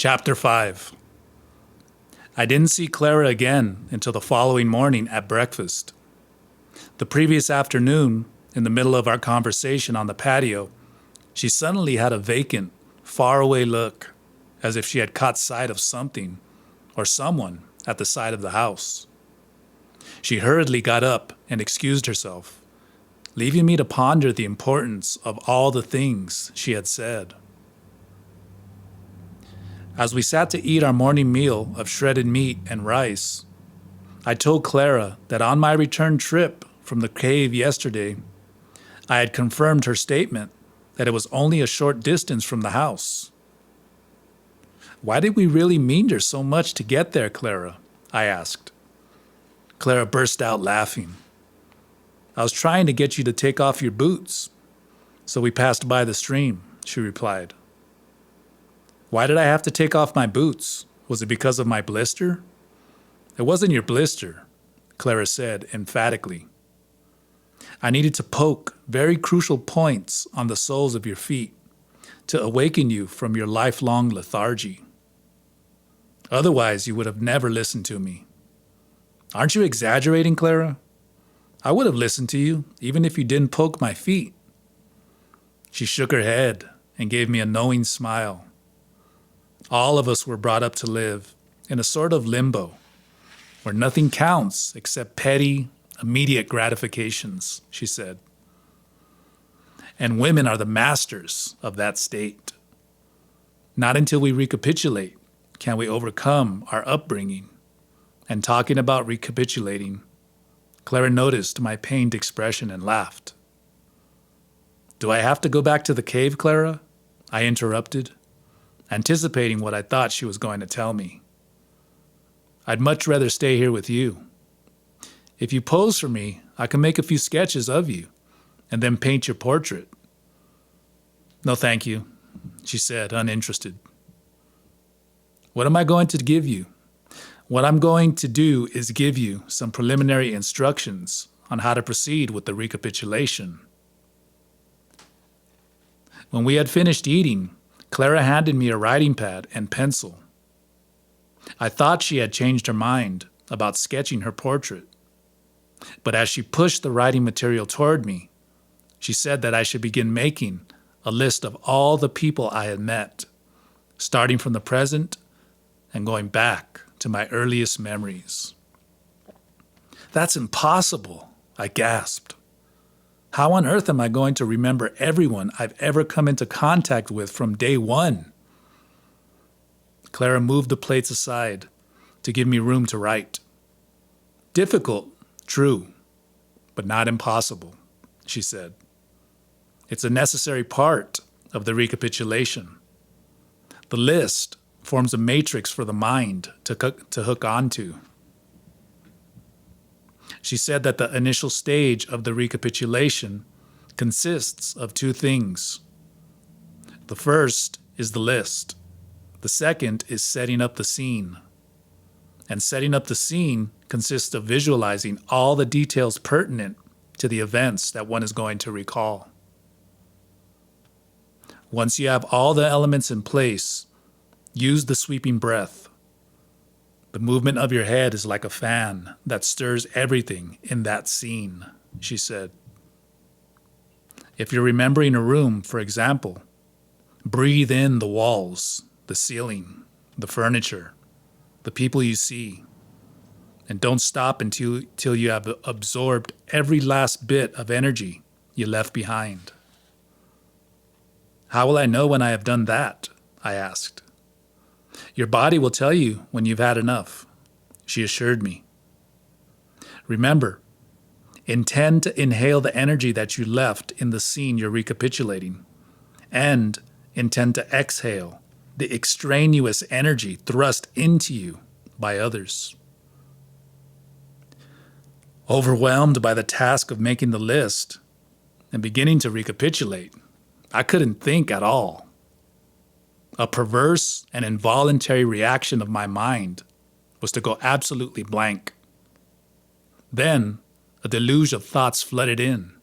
Chapter 5. I didn't see Clara again until the following morning at breakfast. The previous afternoon, in the middle of our conversation on the patio, she suddenly had a vacant, faraway look, as if she had caught sight of something or someone at the side of the house. She hurriedly got up and excused herself, leaving me to ponder the importance of all the things she had said. As we sat to eat our morning meal of shredded meat and rice, I told Clara that on my return trip from the cave yesterday, I had confirmed her statement that it was only a short distance from the house. "Why did we really meander so much to get there, Clara?" I asked. Clara burst out laughing. "I was trying to get you to take off your boots, so we passed by the stream," she replied. "Why did I have to take off my boots? Was it because of my blister?" "It wasn't your blister," Clara said emphatically. "I needed to poke very crucial points on the soles of your feet to awaken you from your lifelong lethargy. Otherwise, you would have never listened to me. Aren't you exaggerating, Clara? I would have listened to you, even if you didn't poke my feet." She shook her head and gave me a knowing smile. All of us were brought up to live in a sort of limbo, where nothing counts except petty, immediate gratifications, she said. And women are the masters of that state. Not until we recapitulate can we overcome our upbringing. And talking about recapitulating, Clara noticed my pained expression and laughed. "Do I have to go back to the cave, Clara?" I interrupted, anticipating what I thought she was going to tell me. "I'd much rather stay here with you. If you pose for me, I can make a few sketches of you and then paint your portrait." "No, thank you," she said, uninterested. "What am I going to give you?" "What I'm going to do is give you some preliminary instructions on how to proceed with the recapitulation." When we had finished eating, Clara handed me a writing pad and pencil. I thought she had changed her mind about sketching her portrait, but as she pushed the writing material toward me, she said that I should begin making a list of all the people I had met, starting from the present and going back to my earliest memories. "That's impossible," I gasped. "How on earth am I going to remember everyone I've ever come into contact with from day one?" Clara moved the plates aside to give me room to write. "Difficult, true, but not impossible," she said. "It's a necessary part of the recapitulation. The list forms a matrix for the mind to hook onto." She said that the initial stage of the recapitulation consists of two things. The first is the list. The second is setting up the scene. And setting up the scene consists of visualizing all the details pertinent to the events that one is going to recall. Once you have all the elements in place, use the sweeping breath. The movement of your head is like a fan that stirs everything in that scene, she said. If you're remembering a room, for example, breathe in the walls, the ceiling, the furniture, the people you see, and don't stop until you have absorbed every last bit of energy you left behind. "How will I know when I have done that?" I asked. "Your body will tell you when you've had enough," she assured me. "Remember, intend to inhale the energy that you left in the scene you're recapitulating, and intend to exhale the extraneous energy thrust into you by others." Overwhelmed by the task of making the list and beginning to recapitulate, I couldn't think at all. A perverse and involuntary reaction of my mind was to go absolutely blank. Then a deluge of thoughts flooded in,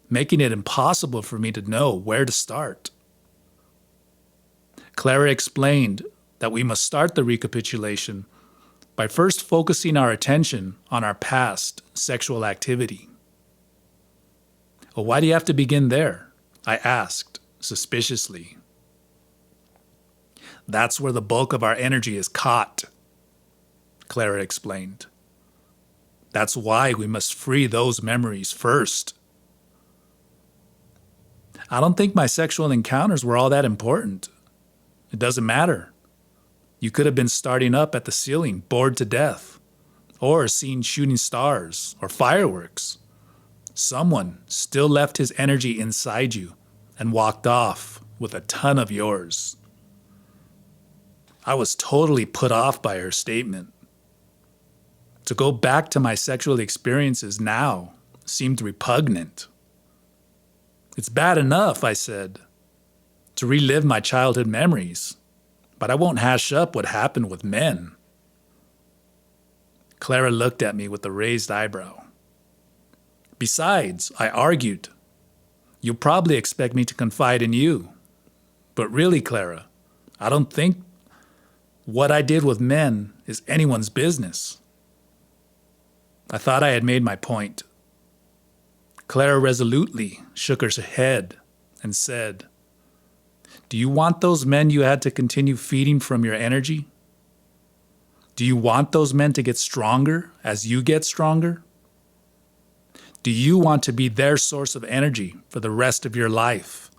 making it impossible for me to know where to start. Clara explained that we must start the recapitulation by first focusing our attention on our past sexual activity. Well, why do you have to begin there? I asked, suspiciously. That's where the bulk of our energy is caught, Clara explained. That's why we must free those memories first. I don't think my sexual encounters were all that important. It doesn't matter. You could have been starting up at the ceiling, bored to death, or seeing shooting stars or fireworks. Someone still left his energy inside you and walked off with a ton of yours. I was totally put off by her statement. To go back to my sexual experiences now seemed repugnant. It's bad enough, I said, to relive my childhood memories, but I won't hash up what happened with men. Clara looked at me with a raised eyebrow. Besides, I argued, you'll probably expect me to confide in you. But really, Clara, I don't think what I did with men is anyone's business. I thought I had made my point. Clara resolutely shook her head and said, do you want those men you had to continue feeding from your energy? Do you want those men to get stronger as you get stronger? Do you want to be their source of energy for the rest of your life?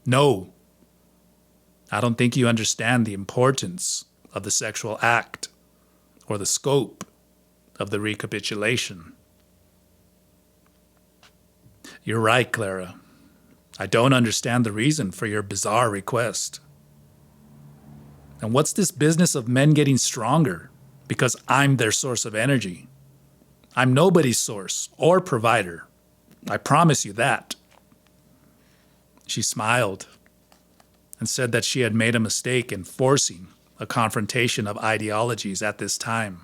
No. I don't think you understand the importance of the sexual act or the scope of the recapitulation. You're right, Clara. I don't understand the reason for your bizarre request. And what's this business of men getting stronger because I'm their source of energy? I'm nobody's source or provider. I promise you that. She smiled and said that she had made a mistake in forcing a confrontation of ideologies at this time.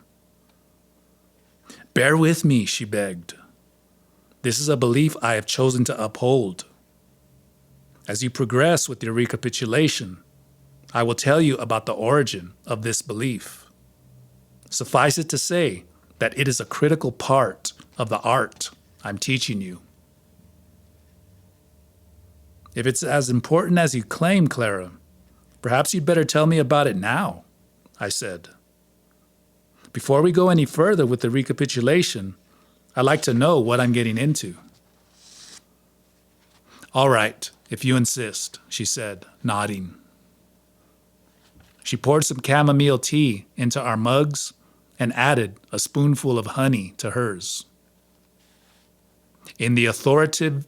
Bear with me, she begged. This is a belief I have chosen to uphold. As you progress with your recapitulation, I will tell you about the origin of this belief. Suffice it to say that it is a critical part of the art I'm teaching you. If it's as important as you claim, Clara, perhaps you'd better tell me about it now, I said. Before we go any further with the recapitulation, I'd like to know what I'm getting into. All right, if you insist, she said, nodding. She poured some chamomile tea into our mugs and added a spoonful of honey to hers. In the authoritative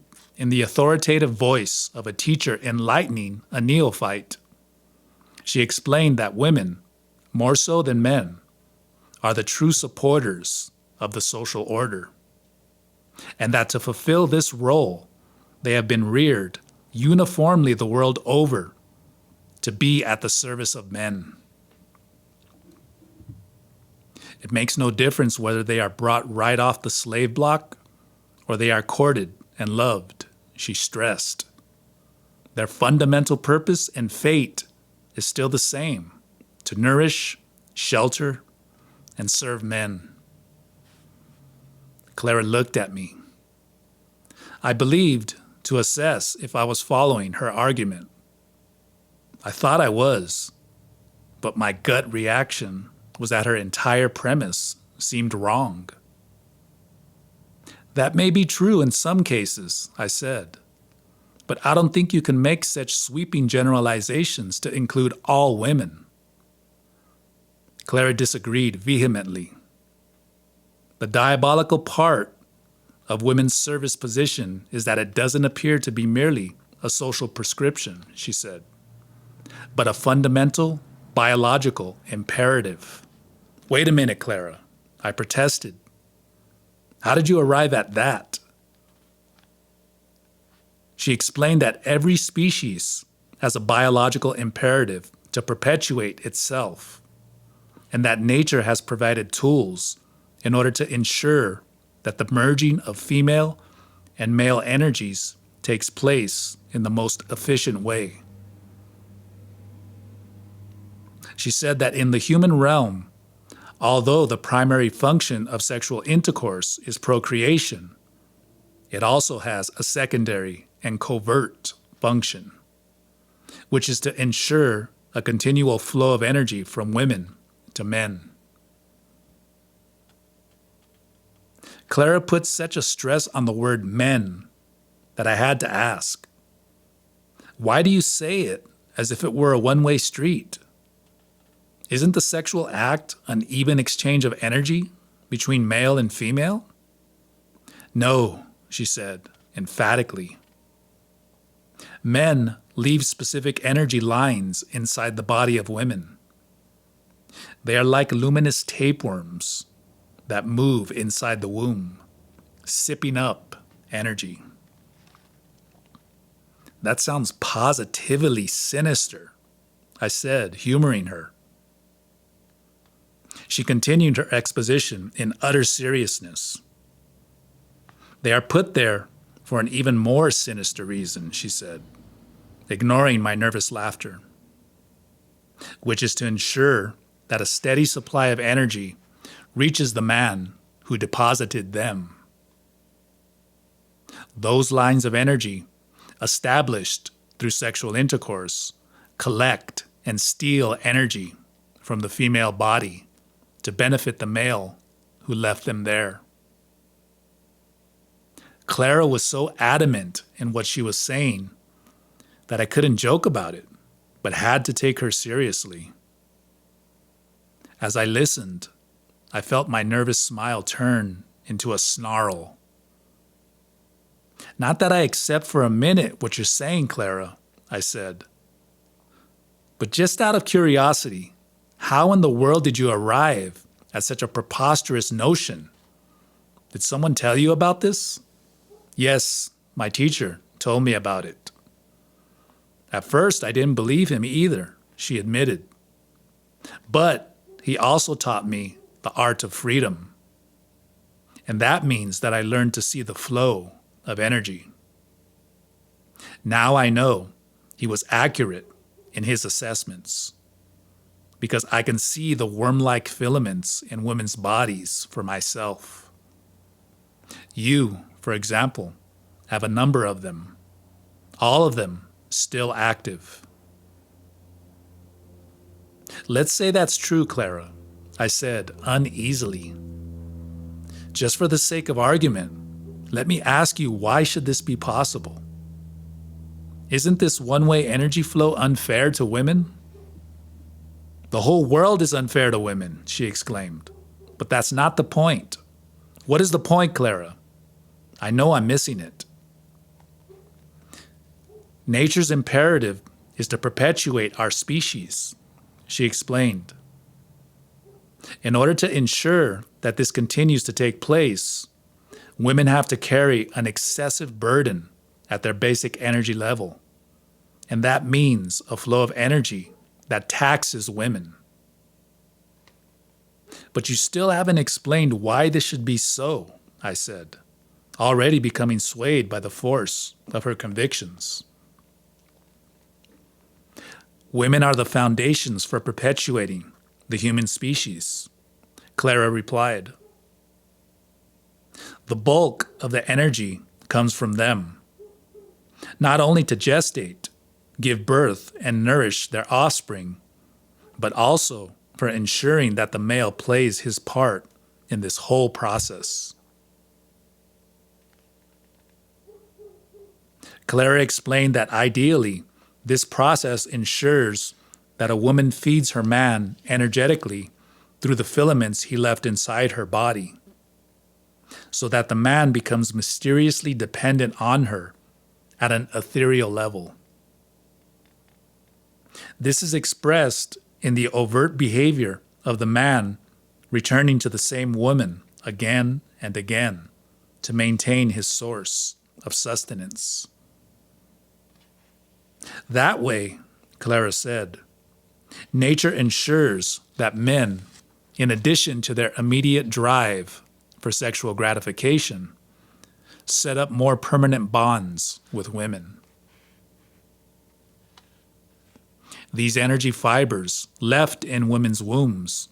voice of a teacher enlightening a neophyte, she explained that women, more so than men, are the true supporters of the social order, and that to fulfill this role, they have been reared uniformly the world over to be at the service of men. It makes no difference whether they are brought right off the slave block or they are courted and loved, she stressed. Their fundamental purpose and fate is still the same, to nourish, shelter, and serve men. Clara looked at me. I believed to assess if I was following her argument. I thought I was, but my gut reaction was that her entire premise seemed wrong. That may be true in some cases, I said, but I don't think you can make such sweeping generalizations to include all women. Clara disagreed vehemently. The diabolical part of women's service position is that it doesn't appear to be merely a social prescription, she said, but a fundamental biological imperative. Wait a minute, Clara, I protested. How did you arrive at that? She explained that every species has a biological imperative to perpetuate itself, and that nature has provided tools in order to ensure that the merging of female and male energies takes place in the most efficient way. She said that in the human realm, although the primary function of sexual intercourse is procreation, it also has a secondary and covert function, which is to ensure a continual flow of energy from women to men. Clara put such a stress on the word men that I had to ask, why do you say it as if it were a one-way street? Isn't the sexual act an even exchange of energy between male and female? No, she said emphatically. Men leave specific energy lines inside the body of women. They are like luminous tapeworms that move inside the womb, sipping up energy. That sounds positively sinister, I said, humoring her. She continued her exposition in utter seriousness. They are put there for an even more sinister reason, she said, ignoring my nervous laughter, which is to ensure that a steady supply of energy reaches the man who deposited them. Those lines of energy, established through sexual intercourse, collect and steal energy from the female body to benefit the male who left them there. Clara was so adamant in what she was saying that I couldn't joke about it, but had to take her seriously. As I listened, I felt my nervous smile turn into a snarl. Not that I accept for a minute what you're saying, Clara, I said. But just out of curiosity, how in the world did you arrive at such a preposterous notion? Did someone tell you about this? Yes, my teacher told me about it. At first, I didn't believe him either, she admitted. But he also taught me the art of freedom. And that means that I learned to see the flow of energy. Now I know he was accurate in his assessments because I can see the worm-like filaments in women's bodies for myself. You, for example, have a number of them, all of them still active. Let's say that's true, Clara, I said uneasily. Just for the sake of argument, let me ask you, why should this be possible? Isn't this one-way energy flow unfair to women? The whole world is unfair to women, she exclaimed. But that's not the point. What is the point, Clara? I know I'm missing it. Nature's imperative is to perpetuate our species, she explained. In order to ensure that this continues to take place, women have to carry an excessive burden at their basic energy level. And that means a flow of energy that taxes women. But you still haven't explained why this should be so, I said, already becoming swayed by the force of her convictions. Women are the foundations for perpetuating the human species, Clara replied. The bulk of the energy comes from them, not only to gestate, give birth, and nourish their offspring, but also for ensuring that the male plays his part in this whole process. Clara explained that ideally, this process ensures that a woman feeds her man energetically through the filaments he left inside her body, so that the man becomes mysteriously dependent on her at an ethereal level. This is expressed in the overt behavior of the man returning to the same woman again and again to maintain his source of sustenance. That way, Clara said, nature ensures that men, in addition to their immediate drive for sexual gratification, set up more permanent bonds with women. These energy fibers left in women's wombs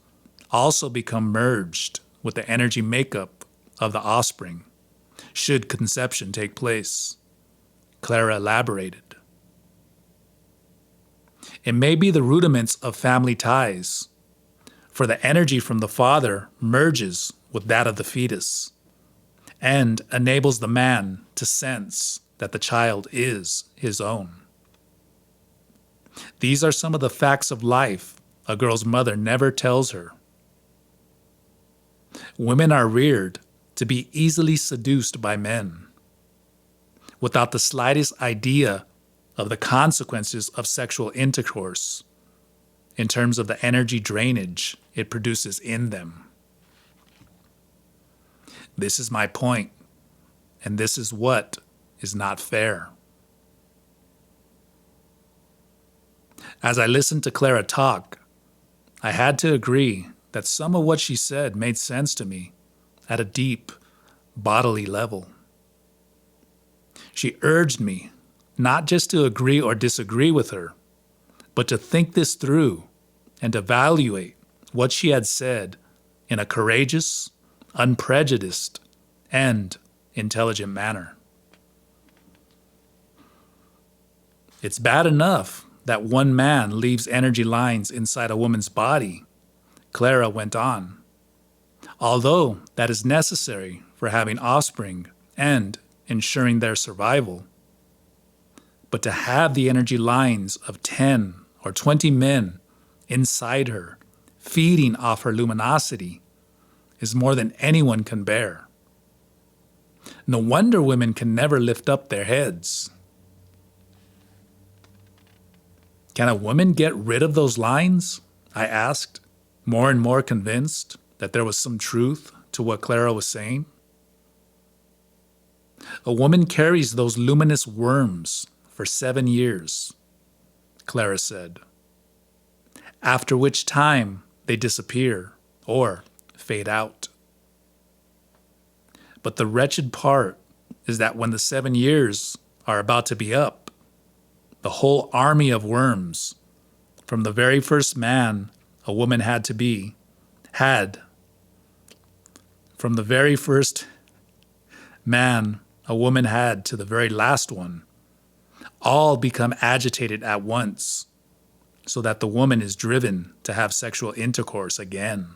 also become merged with the energy makeup of the offspring, should conception take place. Clara elaborated. It may be the rudiments of family ties, for the energy from the father merges with that of the fetus and enables the man to sense that the child is his own. These are some of the facts of life a girl's mother never tells her. Women are reared to be easily seduced by men, without the slightest idea of the consequences of sexual intercourse in terms of the energy drainage it produces in them. This is my point, and this is what is not fair. As I listened to Clara talk, I had to agree that some of what she said made sense to me at a deep, bodily level. She urged me not just to agree or disagree with her, but to think this through and evaluate what she had said in a courageous, unprejudiced, and intelligent manner. It's bad enough that one man leaves energy lines inside a woman's body, Clara went on, although that is necessary for having offspring and ensuring their survival. But to have the energy lines of 10 or 20 men inside her, feeding off her luminosity, is more than anyone can bear. No wonder women can never lift up their heads. Can a woman get rid of those lines? I asked, more and more convinced that there was some truth to what Clara was saying. A woman carries those luminous worms for 7 years, Clara said, after which time they disappear or fade out. But the wretched part is that when the 7 years are about to be up, the whole army of worms, from the very first man a woman had to be, from the very first man a woman had to the very last one, all become agitated at once, so that the woman is driven to have sexual intercourse again.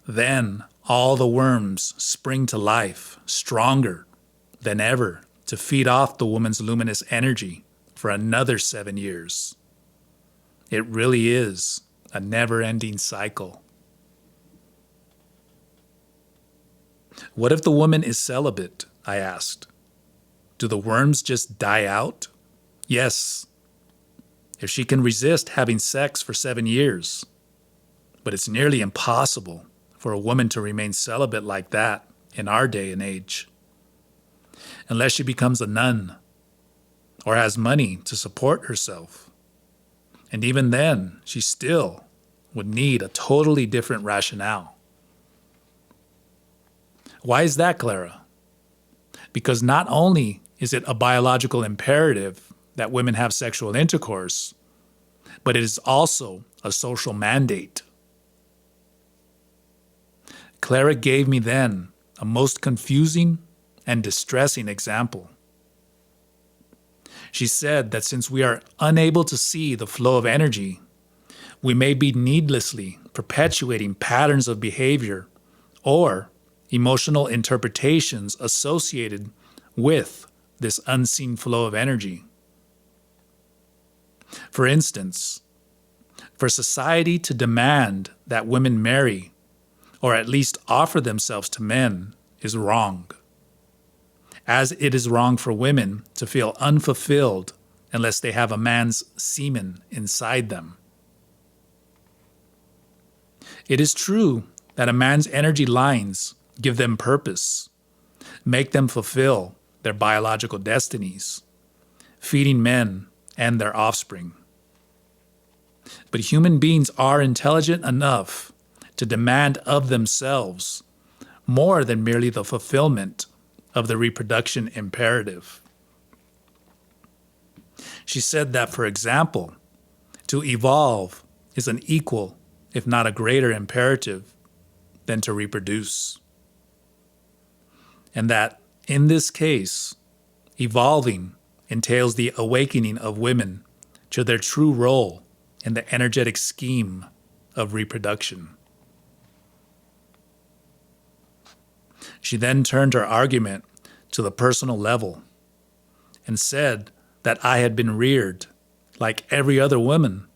Then all the worms spring to life, stronger than ever, to feed off the woman's luminous energy for another 7 years. It really is a never-ending cycle. What if the woman is celibate? I asked. Do the worms just die out? Yes, if she can resist having sex for 7 years. But it's nearly impossible for a woman to remain celibate like that in our day and age, unless she becomes a nun or has money to support herself. And even then, she still would need a totally different rationale. Why is that, Clara? Because not only is it a biological imperative that women have sexual intercourse, but it is also a social mandate. Clara gave me then a most confusing and distressing example. She said that since we are unable to see the flow of energy, we may be needlessly perpetuating patterns of behavior or emotional interpretations associated with this unseen flow of energy. For instance, for society to demand that women marry or at least offer themselves to men is wrong, as it is wrong for women to feel unfulfilled unless they have a man's semen inside them. It is true that a man's energy lines give them purpose, make them fulfill their biological destinies, feeding men and their offspring. But human beings are intelligent enough to demand of themselves more than merely the fulfillment of the reproduction imperative. She said that, for example, to evolve is an equal, if not a greater imperative than to reproduce. And that, in this case, evolving entails the awakening of women to their true role in the energetic scheme of reproduction. She then turned her argument to the personal level and said that I had been reared, like every other woman,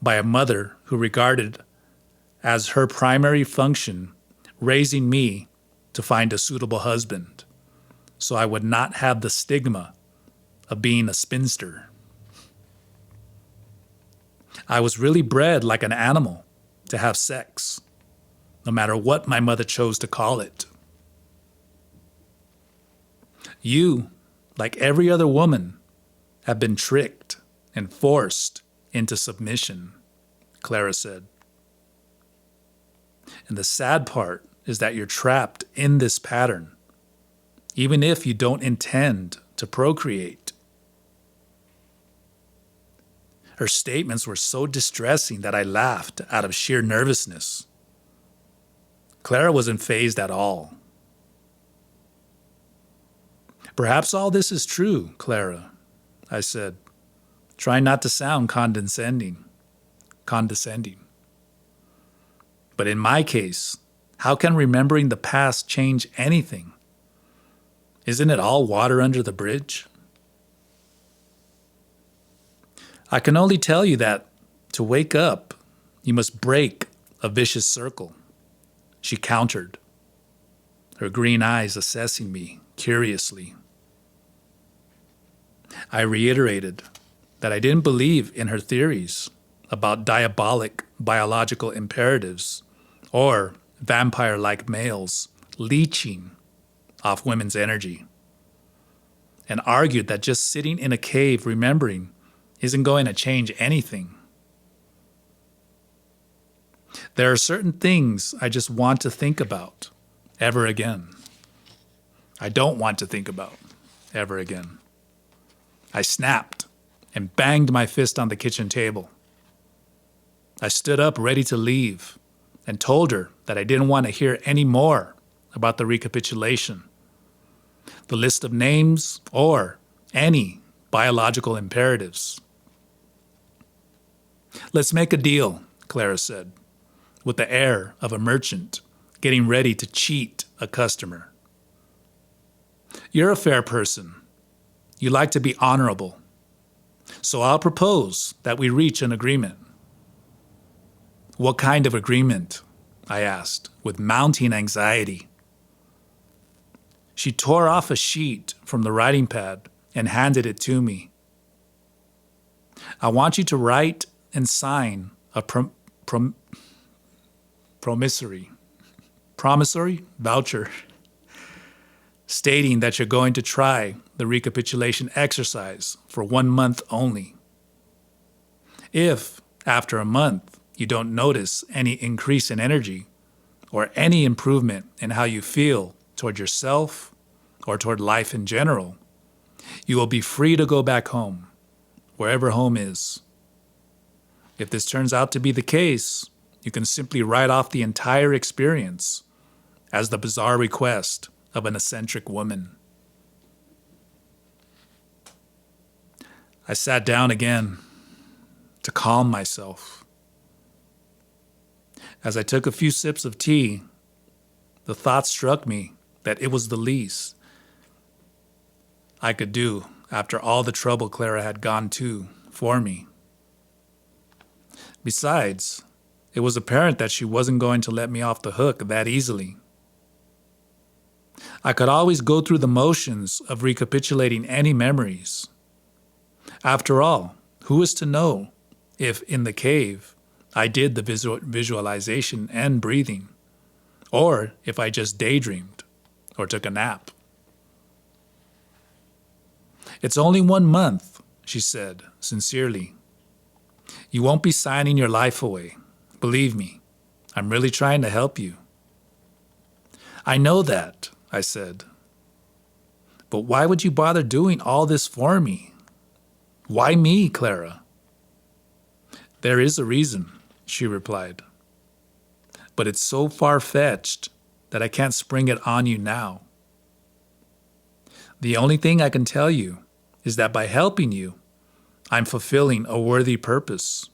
by a mother who regarded as her primary function raising me to find a suitable husband, so I would not have the stigma of being a spinster. I was really bred like an animal to have sex, no matter what my mother chose to call it. You, like every other woman, have been tricked and forced into submission, Clara said. And the sad part is that you're trapped in this pattern, even if you don't intend to procreate. Her statements were so distressing that I laughed out of sheer nervousness. Clara wasn't fazed at all. Perhaps all this is true, Clara, I said, trying not to sound condescending. But in my case, how can remembering the past change anything? Isn't it all water under the bridge? I can only tell you that to wake up, you must break a vicious circle, she countered, her green eyes assessing me curiously. I reiterated that I didn't believe in her theories about diabolic biological imperatives or vampire-like males leeching off women's energy, and argued that just sitting in a cave remembering isn't going to change anything. There are certain things I just want to think about ever again. I don't want to think about ever again. I snapped and banged my fist on the kitchen table. I stood up ready to leave and told her that I didn't want to hear any more about the recapitulation, the list of names, or any biological imperatives. Let's make a deal, Clara said, with the air of a merchant getting ready to cheat a customer. You're a fair person. You like to be honorable. So I'll propose that we reach an agreement. What kind of agreement? I asked, with mounting anxiety. She tore off a sheet from the writing pad and handed it to me. I want you to write and sign a promissory voucher stating that you're going to try the recapitulation exercise for 1 month only. If, after a month, you don't notice any increase in energy or any improvement in how you feel toward yourself or toward life in general, you will be free to go back home, wherever home is. If this turns out to be the case, you can simply write off the entire experience as the bizarre request of an eccentric woman. I sat down again to calm myself. As I took a few sips of tea, the thought struck me that it was the least I could do after all the trouble Clara had gone to for me. Besides, it was apparent that she wasn't going to let me off the hook that easily. I could always go through the motions of recapitulating any memories. After all, who is to know if in the cave I did the visualization and breathing, or if I just daydreamed or took a nap? It's only 1 month, she said sincerely. You won't be signing your life away. Believe me, I'm really trying to help you. I know that, I said. But why would you bother doing all this for me? Why me, Clara? There is a reason, she replied. But it's so far-fetched that I can't spring it on you now. The only thing I can tell you is that by helping you, I'm fulfilling a worthy purpose,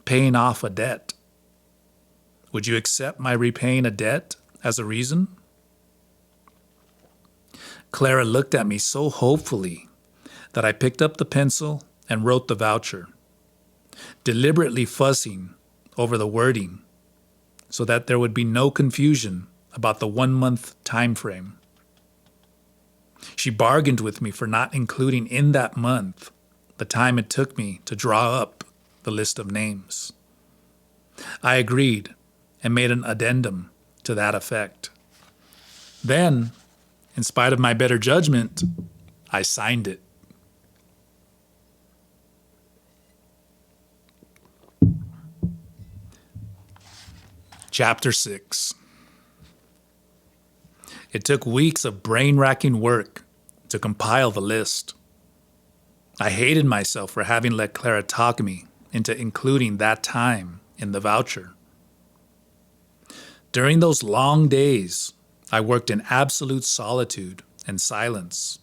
paying off a debt. Would you accept my repaying a debt as a reason? Clara looked at me so hopefully that I picked up the pencil and wrote the voucher, deliberately fussing over the wording so that there would be no confusion about the 1-month time frame. She bargained with me for not including in that month the time it took me to draw up the list of names. I agreed and made an addendum to that effect. Then, in spite of my better judgment, I signed it. Chapter 6. It took weeks of brain-racking work to compile the list. I hated myself for having let Clara talk me into including that time in the voucher. During those long days, I worked in absolute solitude and silence.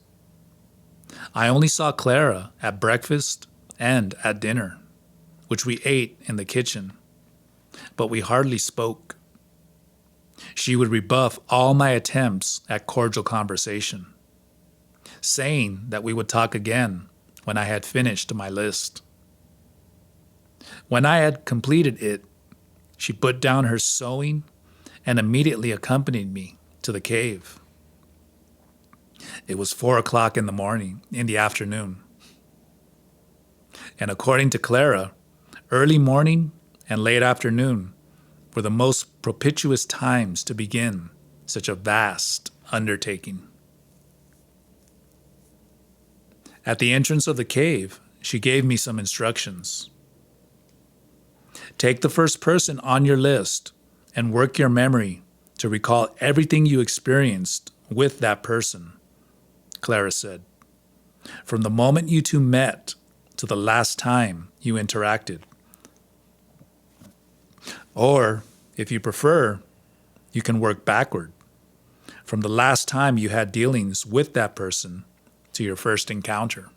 I only saw Clara at breakfast and at dinner, which we ate in the kitchen, but we hardly spoke. She would rebuff all my attempts at cordial conversation, saying that we would talk again when I had finished my list. When I had completed it, she put down her sewing and immediately accompanied me to the cave. It was 4:00 in the afternoon. And according to Clara, early morning and late afternoon were the most propitious times to begin such a vast undertaking. At the entrance of the cave, she gave me some instructions. Take the first person on your list and work your memory to recall everything you experienced with that person, Clara said, from the moment you two met to the last time you interacted. Or, if you prefer, you can work backward, from the last time you had dealings with that person to your first encounter.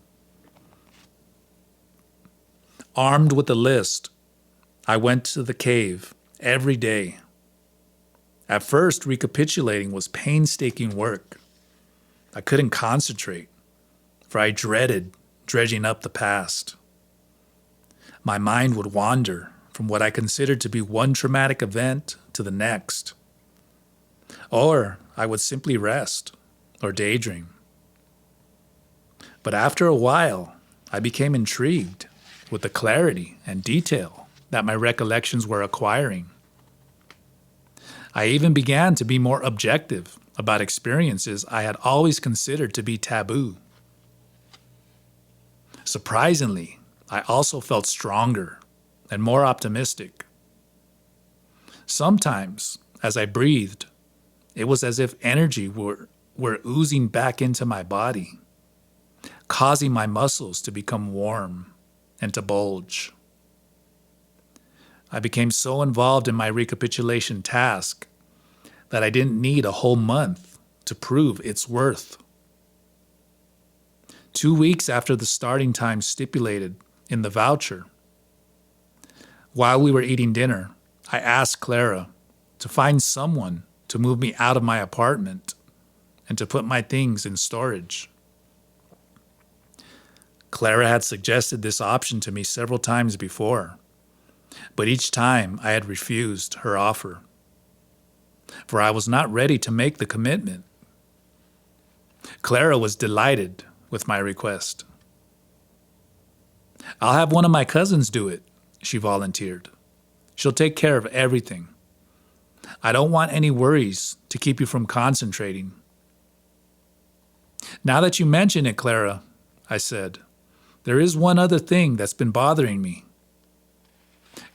Armed with the list, I went to the cave every day. At first, recapitulating was painstaking work. I couldn't concentrate, for I dreaded dredging up the past. My mind would wander from what I considered to be one traumatic event to the next. Or I would simply rest or daydream. But after a while, I became intrigued with the clarity and detail that my recollections were acquiring. I even began to be more objective about experiences I had always considered to be taboo. Surprisingly, I also felt stronger and more optimistic. Sometimes, as I breathed, it was as if energy were oozing back into my body, causing my muscles to become warm and to bulge. I became so involved in my recapitulation task that I didn't need a whole month to prove its worth. 2 weeks after the starting time stipulated in the voucher, while we were eating dinner, I asked Clara to find someone to move me out of my apartment and to put my things in storage. Clara had suggested this option to me several times before, but each time I had refused her offer, for I was not ready to make the commitment. Clara was delighted with my request. "I'll have one of my cousins do it," she volunteered. "She'll take care of everything. I don't want any worries to keep you from concentrating." "Now that you mention it, Clara," I said, "there is one other thing that's been bothering me."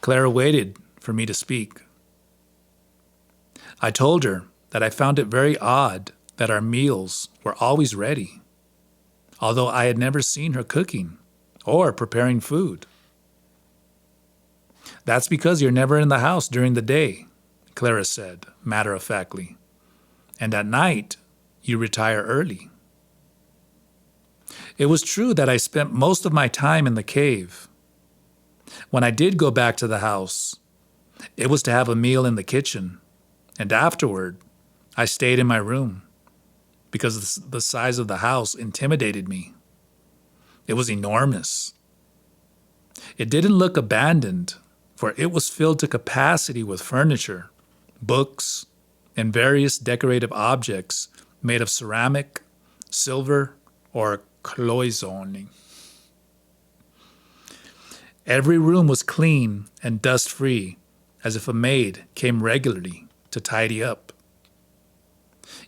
Clara waited for me to speak. I told her that I found it very odd that our meals were always ready, although I had never seen her cooking or preparing food. That's because you're never in the house during the day, Clara said, matter-of-factly. And at night, you retire early. It was true that I spent most of my time in the cave. When I did go back to the house, it was to have a meal in the kitchen, and afterward, I stayed in my room because the size of the house intimidated me. It was enormous. It didn't look abandoned, for it was filled to capacity with furniture, books, and various decorative objects made of ceramic, silver, or cloisonne. Every room was clean and dust-free, as if a maid came regularly to tidy up.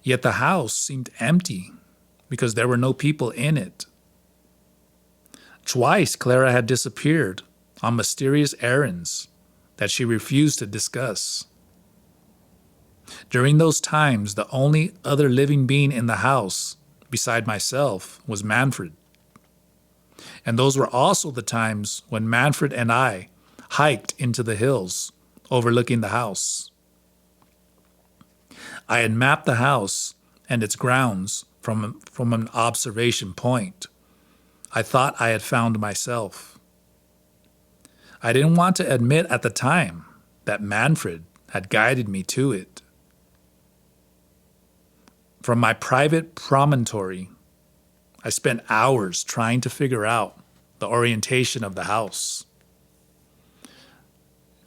Yet the house seemed empty because there were no people in it. Twice Clara had disappeared on mysterious errands that she refused to discuss. During those times, the only other living being in the house, beside myself, was Manfred. And those were also the times when Manfred and I hiked into the hills overlooking the house. I had mapped the house and its grounds from an observation point. I thought I had found myself. I didn't want to admit at the time that Manfred had guided me to it. From my private promontory, I spent hours trying to figure out the orientation of the house.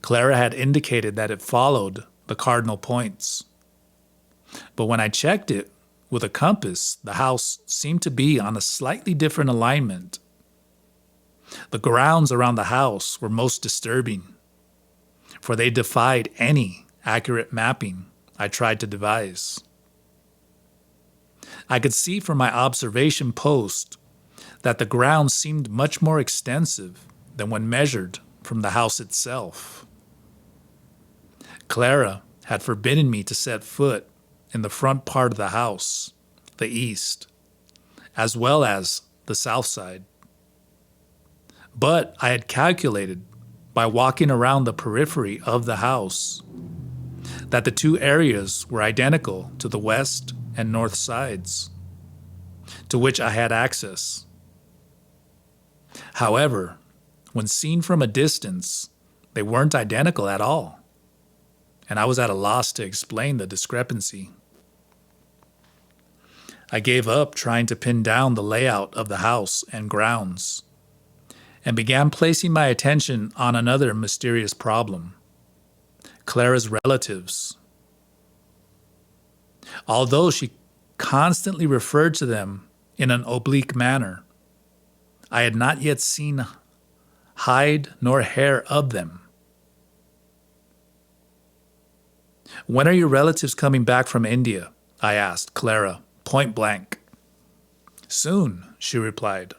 Clara had indicated that it followed the cardinal points. But when I checked it with a compass, the house seemed to be on a slightly different alignment. The grounds around the house were most disturbing, for they defied any accurate mapping I tried to devise. I could see from my observation post that the grounds seemed much more extensive than when measured from the house itself. Clara had forbidden me to set foot in the front part of the house, the east, as well as the south side. But I had calculated, by walking around the periphery of the house, that the two areas were identical to the west and north sides, to which I had access. However, when seen from a distance, they weren't identical at all, and I was at a loss to explain the discrepancy. I gave up trying to pin down the layout of the house and grounds, and began placing my attention on another mysterious problem: Clara's relatives. Although she constantly referred to them in an oblique manner, I had not yet seen hide nor hair of them. "When are your relatives coming back from India?" I asked Clara, point blank. "Soon," she replied.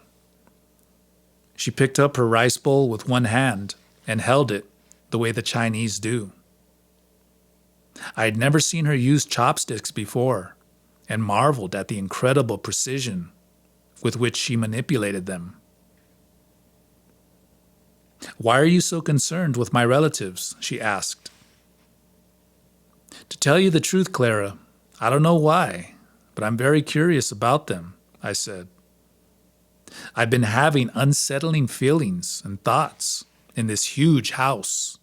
She picked up her rice bowl with one hand and held it the way the Chinese do. I had never seen her use chopsticks before and marveled at the incredible precision with which she manipulated them. "Why are you so concerned with my relatives?" she asked. "To tell you the truth, Clara, I don't know why, but I'm very curious about them," I said. "I've been having unsettling feelings and thoughts in this huge house."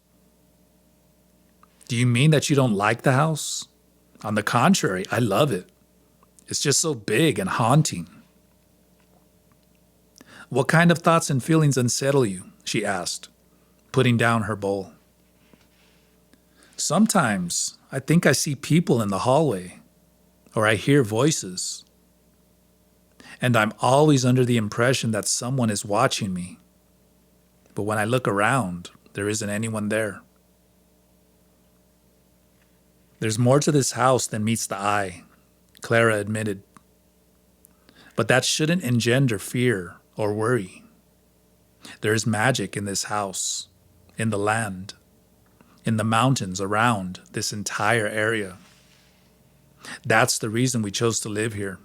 "Do you mean that you don't like the house?" "On the contrary, I love it. It's just so big and haunting." "What kind of thoughts and feelings unsettle you?" she asked, putting down her bowl. "Sometimes I think I see people in the hallway, or I hear voices. And I'm always under the impression that someone is watching me. But when I look around, there isn't anyone there." "There's more to this house than meets the eye," Clara admitted. "But that shouldn't engender fear or worry. There is magic in this house, in the land, in the mountains around this entire area. That's the reason we chose to live here.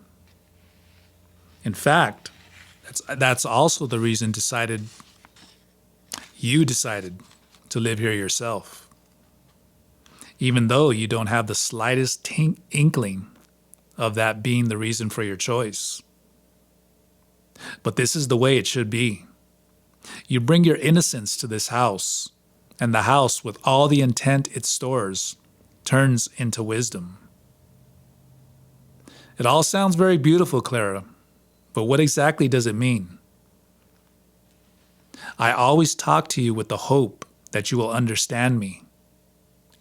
In fact, That's also the reason you decided to live here yourself, even though you don't have the slightest inkling of that being the reason for your choice. But this is the way it should be. You bring your innocence to this house, and the house, with all the intent it stores, turns into wisdom. It all sounds very beautiful, Clara, but what exactly does it mean? I always talk to you with the hope that you will understand me,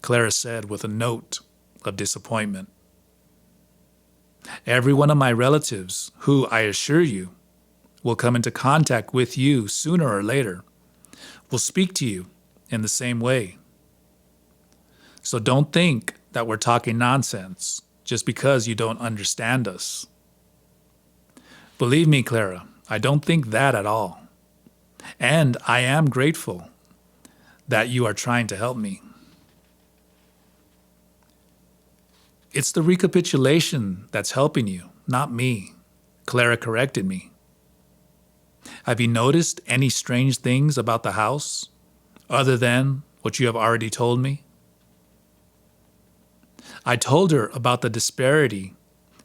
Clara said with a note of disappointment. Every one of my relatives, who, I assure you, will come into contact with you sooner or later, will speak to you in the same way. So don't think that we're talking nonsense just because you don't understand us. Believe me, Clara, I don't think that at all. And I am grateful that you are trying to help me. It's the recapitulation that's helping you, not me, Clara corrected me. Have you noticed any strange things about the house, other than what you have already told me? I told her about the disparity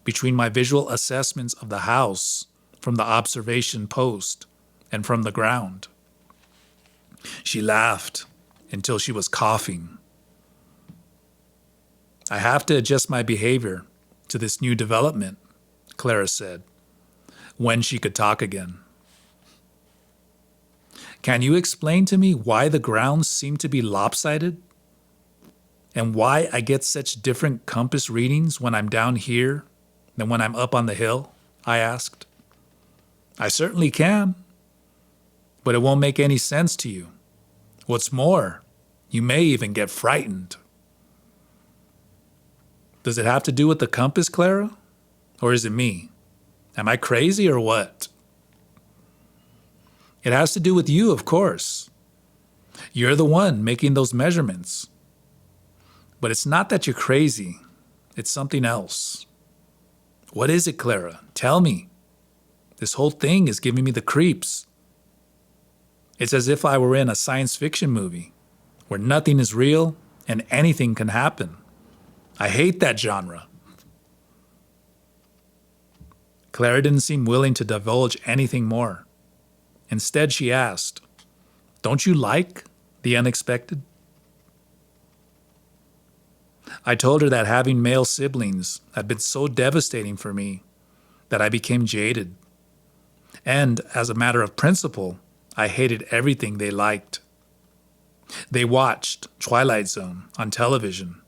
between my visual assessments of the house from the observation post and from the ground. She laughed until she was coughing. I have to adjust my behavior to this new development, Clara said, when she could talk again. Can you explain to me why the grounds seem to be lopsided? And why I get such different compass readings when I'm down here than when I'm up on the hill? I asked. I certainly can, but it won't make any sense to you. What's more, you may even get frightened. Does it have to do with the compass, Clara? Or is it me? Am I crazy or what? It has to do with you, of course. You're the one making those measurements. But it's not that you're crazy. It's something else. What is it, Clara? Tell me. This whole thing is giving me the creeps. It's as if I were in a science fiction movie where nothing is real and anything can happen. I hate that genre. Clara didn't seem willing to divulge anything more. Instead, she asked, "Don't you like the unexpected?" I told her that having male siblings had been so devastating for me that I became jaded. And as a matter of principle, I hated everything they liked. They watched Twilight Zone on television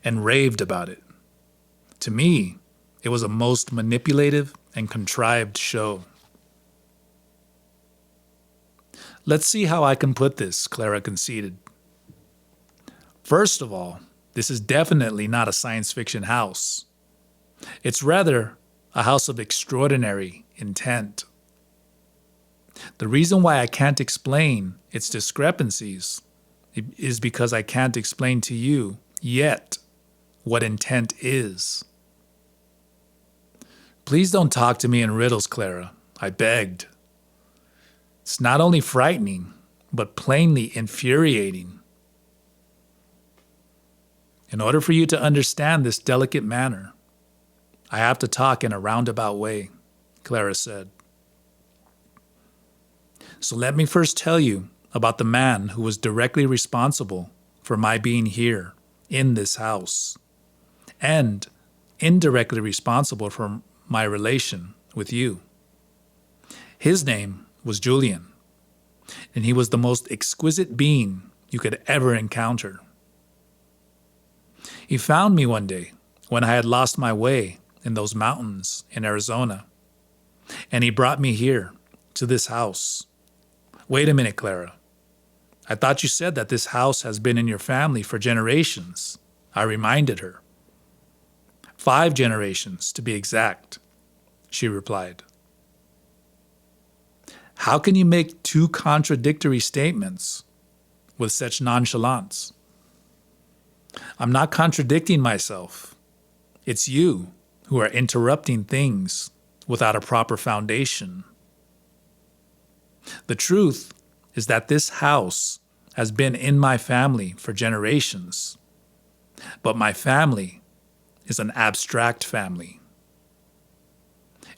and raved about it. To me, it was a most manipulative and contrived show. Let's see how I can put this, Clara conceded. First of all, this is definitely not a science fiction house. It's rather a house of extraordinary intent. The reason why I can't explain its discrepancies is because I can't explain to you yet what intent is. Please don't talk to me in riddles, Clara, I begged. It's not only frightening, but plainly infuriating. In order for you to understand this delicate manner, I have to talk in a roundabout way, Clara said. So let me first tell you about the man who was directly responsible for my being here in this house, and indirectly responsible for my relation with you. His name was Julian, and he was the most exquisite being you could ever encounter. He found me one day when I had lost my way in those mountains in Arizona, and he brought me here to this house. Wait a minute, Clara. I thought you said that this house has been in your family for generations, I reminded her. 5 generations, to be exact, she replied. How can you make 2 contradictory statements with such nonchalance? I'm not contradicting myself. It's you who are interrupting things without a proper foundation. The truth is that this house has been in my family for generations, but my family is an abstract family.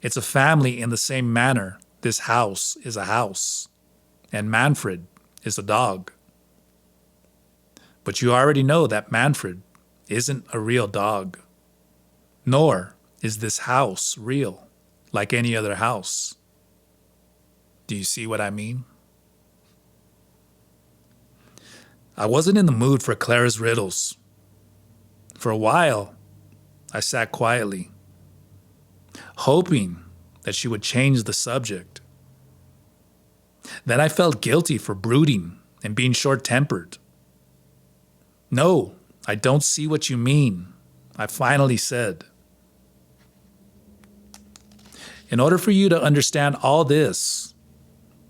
It's a family in the same manner this house is a house, and Manfred is a dog. But you already know that Manfred isn't a real dog, nor is this house real like any other house. Do you see what I mean? I wasn't in the mood for Clara's riddles. For a while, I sat quietly, hoping that she would change the subject. Then I felt guilty for brooding and being short-tempered. "No, I don't see what you mean," I finally said. "In order for you to understand all this,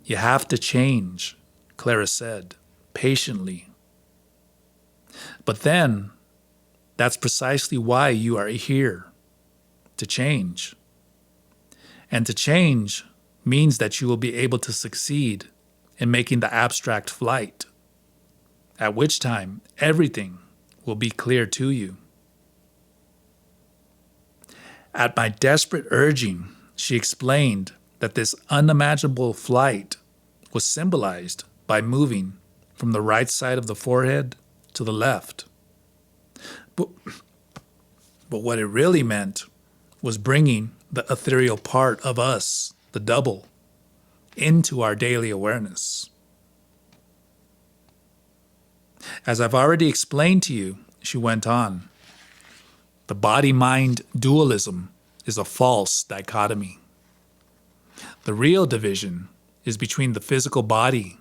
you have to change," Clara said, patiently. "But then, that's precisely why you are here, to change. And to change means that you will be able to succeed in making the abstract flight, at which time everything will be clear to you." At my desperate urging, she explained that this unimaginable flight was symbolized by moving from the right side of the forehead to the left. But what it really meant was bringing the ethereal part of us, the double, into our daily awareness. As I've already explained to you, she went on, the body-mind dualism is a false dichotomy. The real division is between the physical body,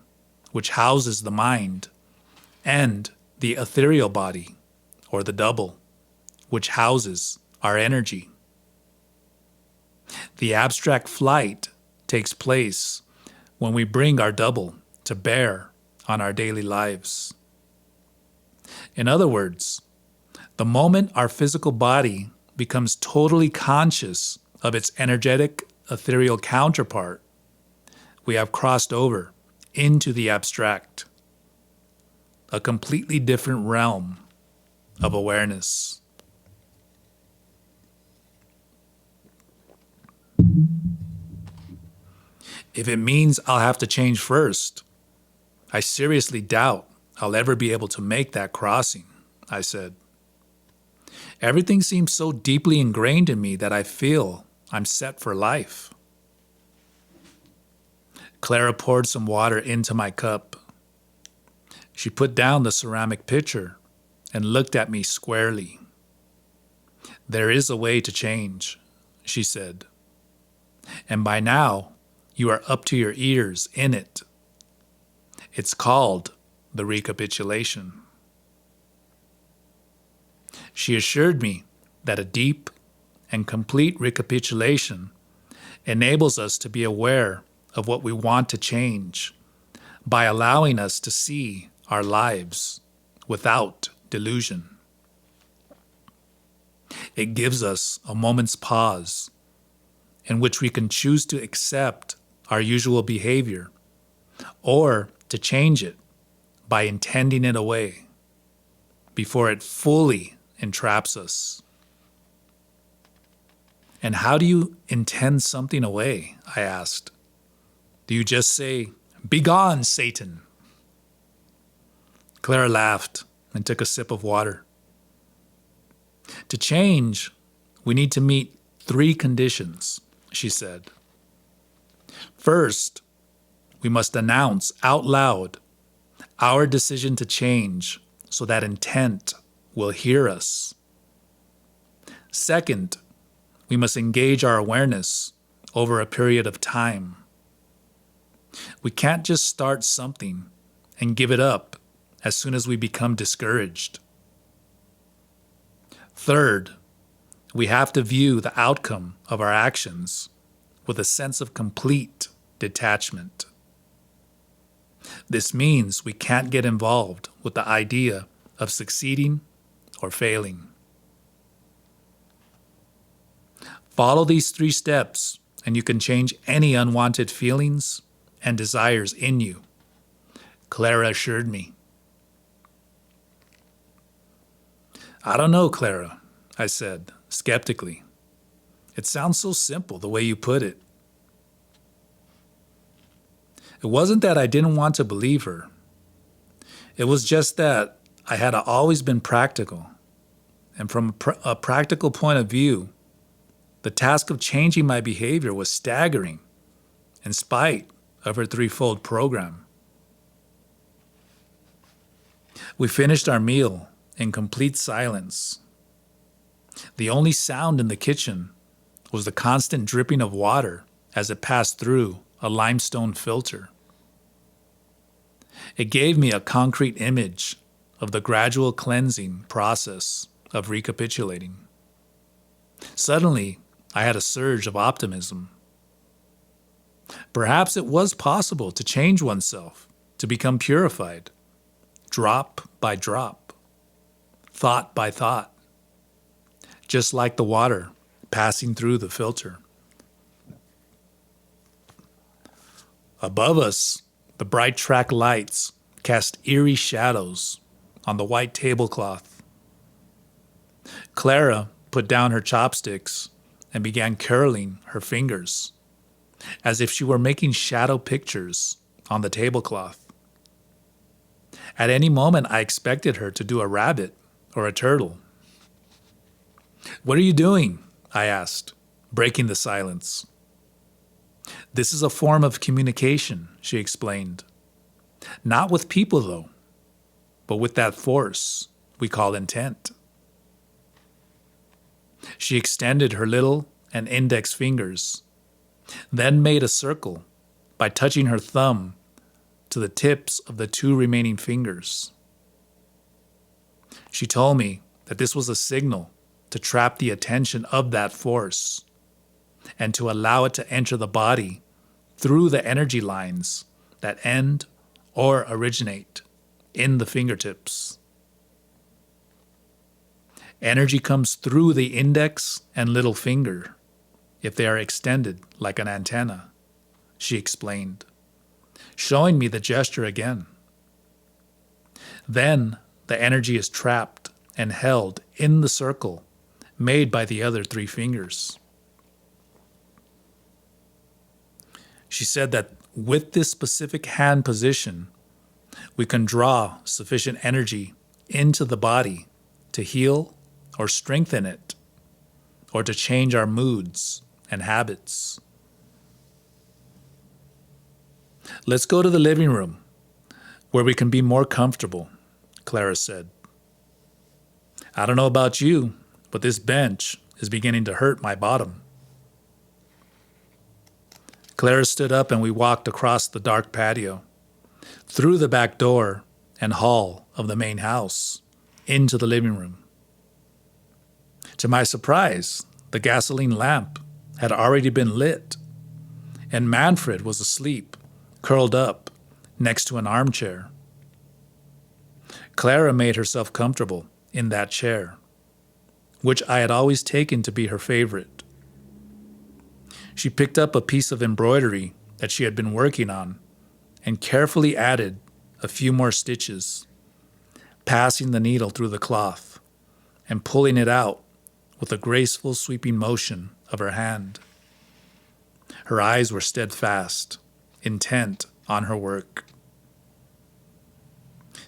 which houses the mind, and the ethereal body, or the double, which houses our energy. The abstract flight takes place when we bring our double to bear on our daily lives. In other words, the moment our physical body becomes totally conscious of its energetic, ethereal counterpart, we have crossed over into the abstract, a completely different realm of awareness. If it means I'll have to change first, I seriously doubt I'll ever be able to make that crossing, I said. Everything seems so deeply ingrained in me that I feel I'm set for life. Clara poured some water into my cup. She put down the ceramic pitcher and looked at me squarely. "There is a way to change," she said. "And by now, you are up to your ears in it. It's called the recapitulation." She assured me that a deep and complete recapitulation enables us to be aware of what we want to change by allowing us to see our lives without delusion. It gives us a moment's pause in which we can choose to accept our usual behavior or to change it by intending it away before it fully entraps us. "And how do you intend something away?" I asked. "Do you just say, 'Begone, Satan'?" Clara laughed and took a sip of water. "To change, we need to meet 3 conditions," she said. "First, we must announce out loud our decision to change so that intent will hear us. Second, we must engage our awareness over a period of time. We can't just start something and give it up as soon as we become discouraged. Third, we have to view the outcome of our actions with a sense of complete detachment. This means we can't get involved with the idea of succeeding or failing. Follow these 3 steps and you can change any unwanted feelings, and desires in you, Clara assured me. I don't know, Clara, I said, skeptically. It sounds so simple the way you put it. It wasn't that I didn't want to believe her. It was just that I had always been practical. And from a practical point of view, the task of changing my behavior was staggering in spite of her threefold program. We finished our meal in complete silence. The only sound in the kitchen was the constant dripping of water as it passed through a limestone filter. It gave me a concrete image of the gradual cleansing process of recapitulating. Suddenly, I had a surge of optimism. Perhaps it was possible to change oneself, to become purified, drop by drop, thought by thought, just like the water passing through the filter. Above us, the bright track lights cast eerie shadows on the white tablecloth. Clara put down her chopsticks and began curling her fingers, as if she were making shadow pictures on the tablecloth. At any moment, I expected her to do a rabbit or a turtle. "What are you doing?" I asked, breaking the silence. "This is a form of communication," she explained. "Not with people, though, but with that force we call intent." She extended her little and index fingers, then made a circle by touching her thumb to the tips of the two remaining fingers. She told me that this was a signal to trap the attention of that force and to allow it to enter the body through the energy lines that end or originate in the fingertips. Energy comes through the index and little finger if they are extended like an antenna, she explained, showing me the gesture again. Then the energy is trapped and held in the circle made by the other three fingers. She said that with this specific hand position, we can draw sufficient energy into the body to heal or strengthen it, or to change our moods and habits. "Let's go to the living room, where we can be more comfortable," Clara said. "I don't know about you, but this bench is beginning to hurt my bottom." Clara stood up and we walked across the dark patio, through the back door and hall of the main house, into the living room. To my surprise, the gasoline lamp had already been lit, and Manfred was asleep, curled up next to an armchair. Clara made herself comfortable in that chair, which I had always taken to be her favorite. She picked up a piece of embroidery that she had been working on and carefully added a few more stitches, passing the needle through the cloth and pulling it out with a graceful sweeping motion of her hand. Her eyes were steadfast, intent on her work.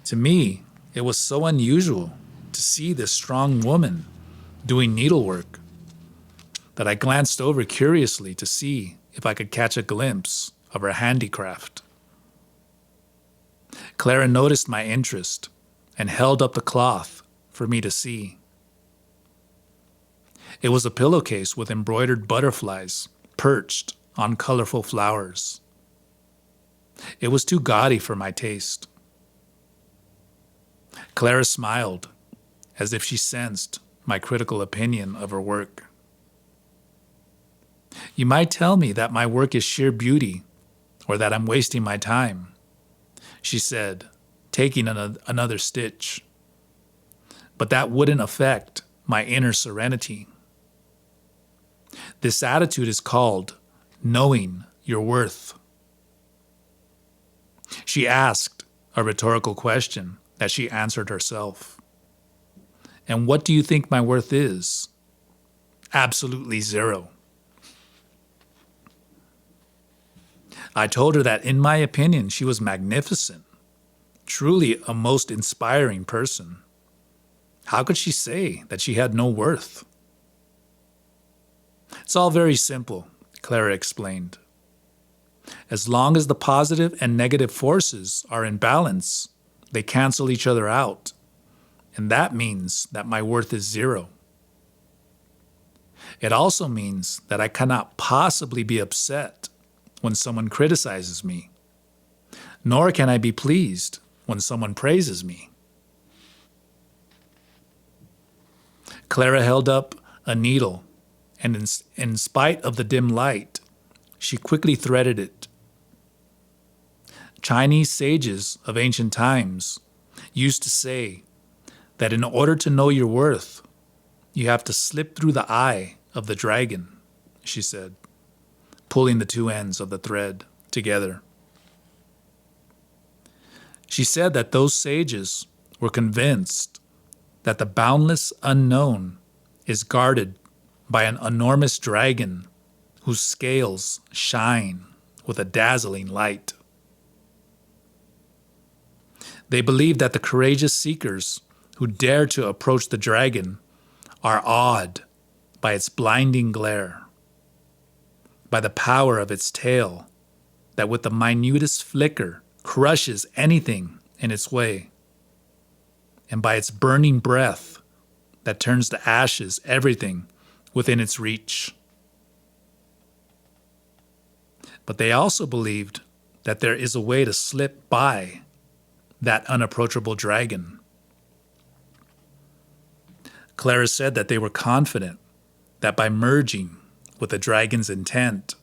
To me, it was so unusual to see this strong woman doing needlework that I glanced over curiously to see if I could catch a glimpse of her handicraft. Clara noticed my interest and held up the cloth for me to see. It was a pillowcase with embroidered butterflies perched on colorful flowers. It was too gaudy for my taste. Clara smiled, as if she sensed my critical opinion of her work. "You might tell me that my work is sheer beauty, or that I'm wasting my time," she said, taking another stitch. "But that wouldn't affect my inner serenity. This attitude is called knowing your worth." She asked a rhetorical question that she answered herself. And what do you think my worth is? Absolutely zero. I told her that in my opinion, she was magnificent, truly a most inspiring person. How could she say that she had no worth? It's all very simple, Clara explained. As long as the positive and negative forces are in balance, they cancel each other out. And that means that my worth is zero. It also means that I cannot possibly be upset when someone criticizes me, nor can I be pleased when someone praises me. Clara held up a needle, and in spite of the dim light, she quickly threaded it. Chinese sages of ancient times used to say that in order to know your worth, you have to slip through the eye of the dragon, she said, pulling the two ends of the thread together. She said that those sages were convinced that the boundless unknown is guarded by an enormous dragon whose scales shine with a dazzling light. They believe that the courageous seekers who dare to approach the dragon are awed by its blinding glare, by the power of its tail that with the minutest flicker crushes anything in its way, and by its burning breath that turns to ashes everything within its reach. But they also believed that there is a way to slip by that unapproachable dragon. Clara said that they were confident that by merging with the dragon's intent,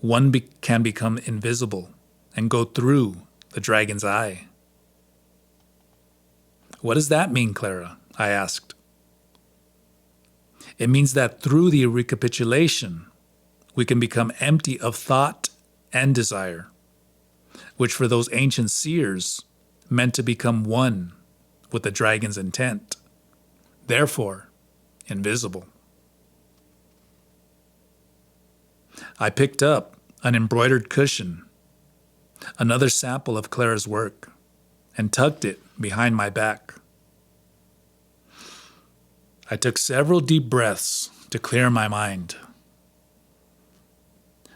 one can become invisible and go through the dragon's eye. What does that mean, Clara? I asked. It means that through the recapitulation, we can become empty of thought and desire, which for those ancient seers meant to become one with the dragon's intent, therefore invisible. I picked up an embroidered cushion, another sample of Clara's work, and tucked it behind my back. I took several deep breaths to clear my mind.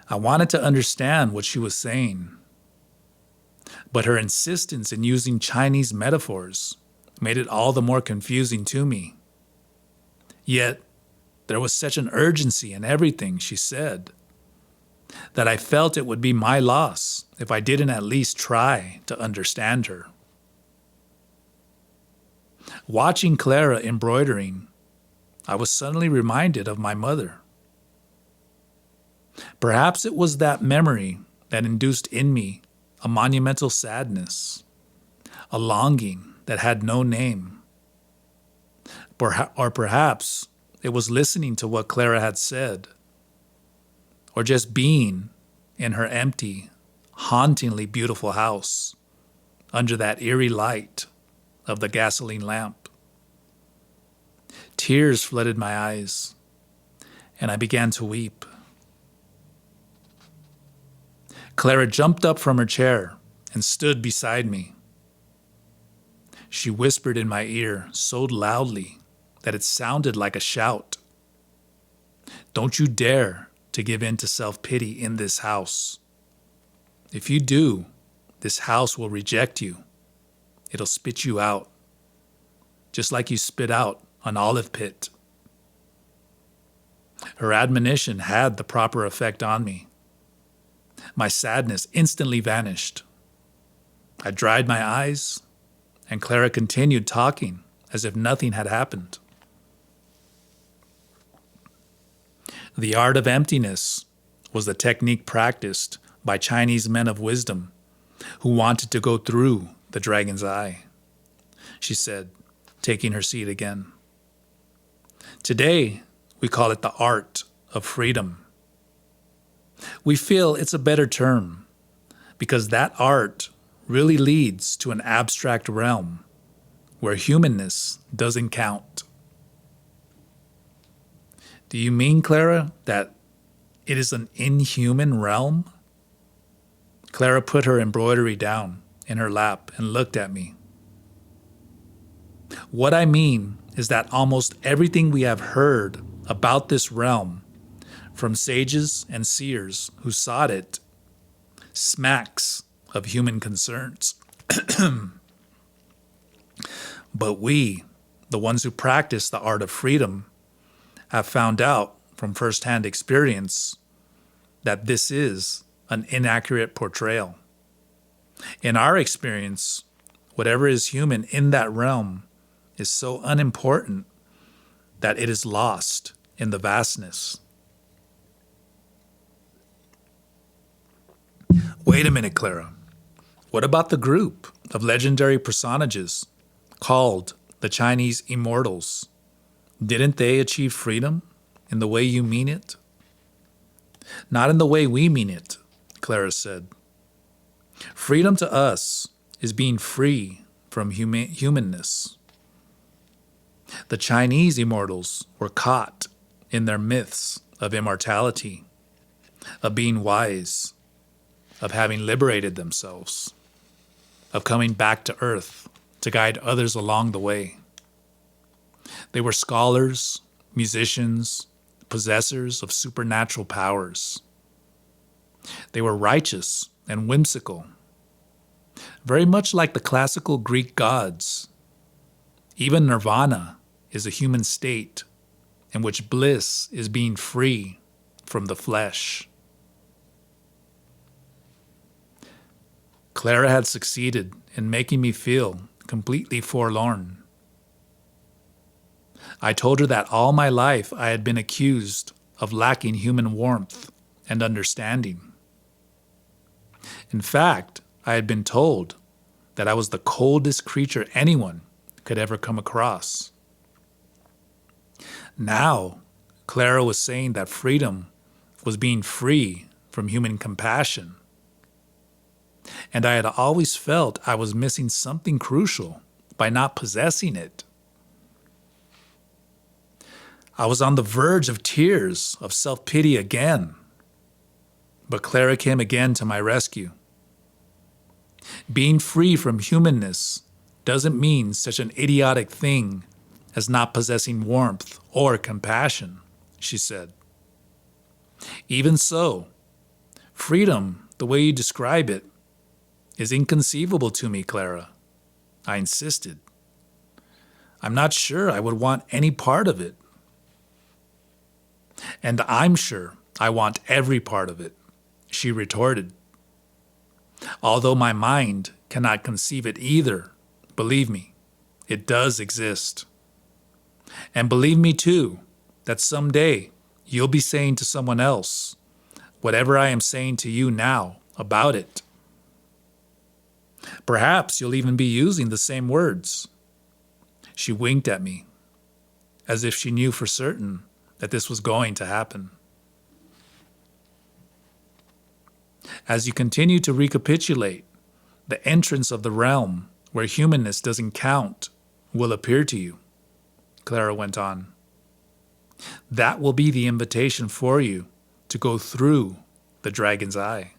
I wanted to understand what she was saying, but her insistence in using Chinese metaphors made it all the more confusing to me. Yet, there was such an urgency in everything she said that I felt it would be my loss if I didn't at least try to understand her. Watching Clara embroidering, I was suddenly reminded of my mother. Perhaps it was that memory that induced in me a monumental sadness, a longing that had no name. Or perhaps it was listening to what Clara had said, or just being in her empty, hauntingly beautiful house under that eerie light of the gasoline lamp. Tears flooded my eyes, and I began to weep. Clara jumped up from her chair and stood beside me. She whispered in my ear so loudly that it sounded like a shout. "Don't you dare to give in to self-pity in this house. If you do, this house will reject you. It'll spit you out, just like you spit out an olive pit." Her admonition had the proper effect on me. My sadness instantly vanished. I dried my eyes, and Clara continued talking as if nothing had happened. The art of emptiness was the technique practiced by Chinese men of wisdom who wanted to go through the dragon's eye, she said, taking her seat again. Today, we call it the art of freedom. We feel it's a better term because that art really leads to an abstract realm where humanness doesn't count. Do you mean, Clara, that it is an inhuman realm? Clara put her embroidery down in her lap and looked at me. What I mean is that almost everything we have heard about this realm from sages and seers who sought it smacks of human concerns. But we, the ones who practice the art of freedom, have found out from firsthand experience that this is an inaccurate portrayal. In our experience, whatever is human in that realm is so unimportant that it is lost in the vastness. Wait a minute, Clara. What about the group of legendary personages called the Chinese Immortals? Didn't they achieve freedom in the way you mean it? Not in the way we mean it, Clara said. Freedom to us is being free from humanness. The Chinese Immortals were caught in their myths of immortality, of being wise, of having liberated themselves, of coming back to Earth to guide others along the way. They were scholars, musicians, possessors of supernatural powers. They were righteous and whimsical, very much like the classical Greek gods. Even nirvana is a human state in which bliss is being free from the flesh. Clara had succeeded in making me feel completely forlorn. I told her that all my life I had been accused of lacking human warmth and understanding. In fact, I had been told that I was the coldest creature anyone could ever come across. Now, Clara was saying that freedom was being free from human compassion. And I had always felt I was missing something crucial by not possessing it. I was on the verge of tears of self-pity again. But Clara came again to my rescue. Being free from humanness doesn't mean such an idiotic thing as not possessing warmth or compassion, she said. Even so, freedom, the way you describe it, is inconceivable to me, Clara, I insisted. I'm not sure I would want any part of it. And I'm sure I want every part of it, she retorted. Although my mind cannot conceive it either, believe me, it does exist. And believe me too, that someday you'll be saying to someone else whatever I am saying to you now about it. Perhaps you'll even be using the same words. She winked at me, as if she knew for certain that this was going to happen. As you continue to recapitulate, the entrance of the realm where humanness doesn't count will appear to you, Clara went on. That will be the invitation for you to go through the dragon's eye.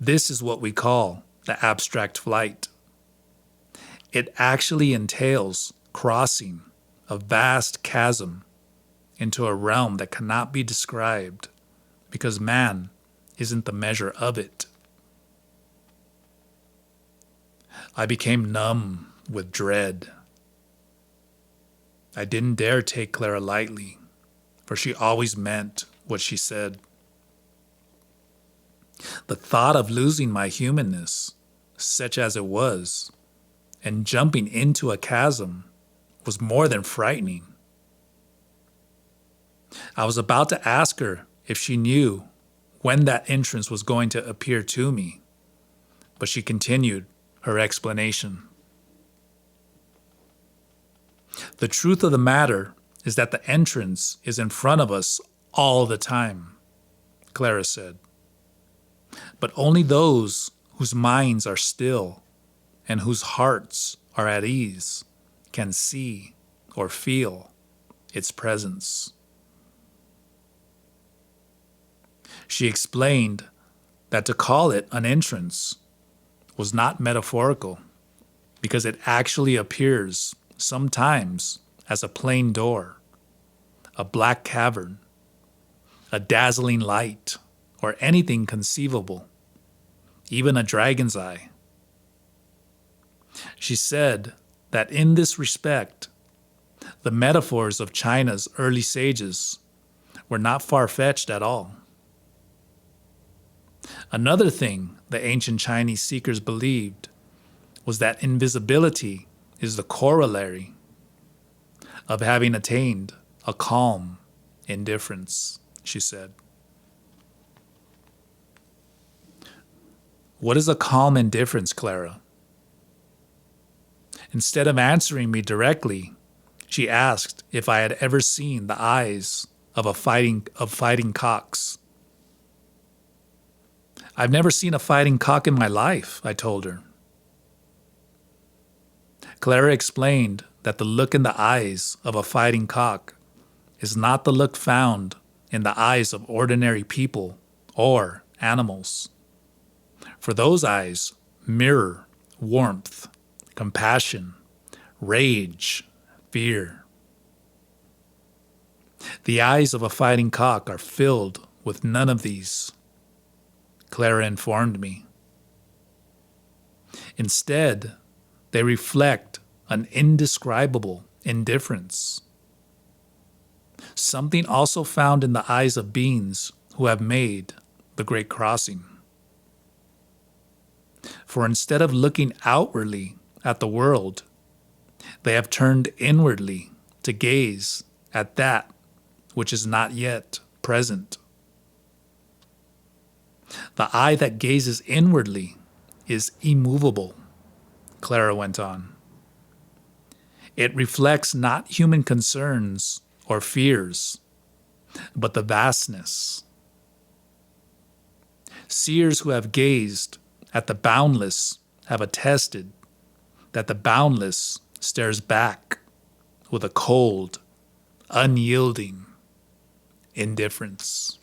This is what we call the abstract flight. It actually entails crossing a vast chasm into a realm that cannot be described because man isn't the measure of it. I became numb with dread. I didn't dare take Clara lightly, for she always meant what she said. The thought of losing my humanness, such as it was, and jumping into a chasm was more than frightening. I was about to ask her if she knew when that entrance was going to appear to me, but she continued her explanation. The truth of the matter is that the entrance is in front of us all the time, Clara said. But only those whose minds are still and whose hearts are at ease, can see or feel its presence. She explained that to call it an entrance was not metaphorical, because it actually appears sometimes as a plain door, a black cavern, a dazzling light, or anything conceivable, even a dragon's eye. She said that in this respect, the metaphors of China's early sages were not far-fetched at all. Another thing the ancient Chinese seekers believed was that invisibility is the corollary of having attained a calm indifference, she said. What is a calm indifference, Clara? Instead of answering me directly, she asked if I had ever seen the eyes of fighting cocks. I've never seen a fighting cock in my life, I told her. Clara explained that the look in the eyes of a fighting cock is not the look found in the eyes of ordinary people or animals. For those eyes mirror warmth, compassion, rage, fear. The eyes of a fighting cock are filled with none of these, Clara informed me. Instead, they reflect an indescribable indifference, something also found in the eyes of beings who have made the Great Crossing. For instead of looking outwardly at the world, they have turned inwardly to gaze at that which is not yet present. The eye that gazes inwardly is immovable, Clara went on. It reflects not human concerns or fears, but the vastness. Seers who have gazed at the boundless have attested that the boundless stares back with a cold, unyielding indifference.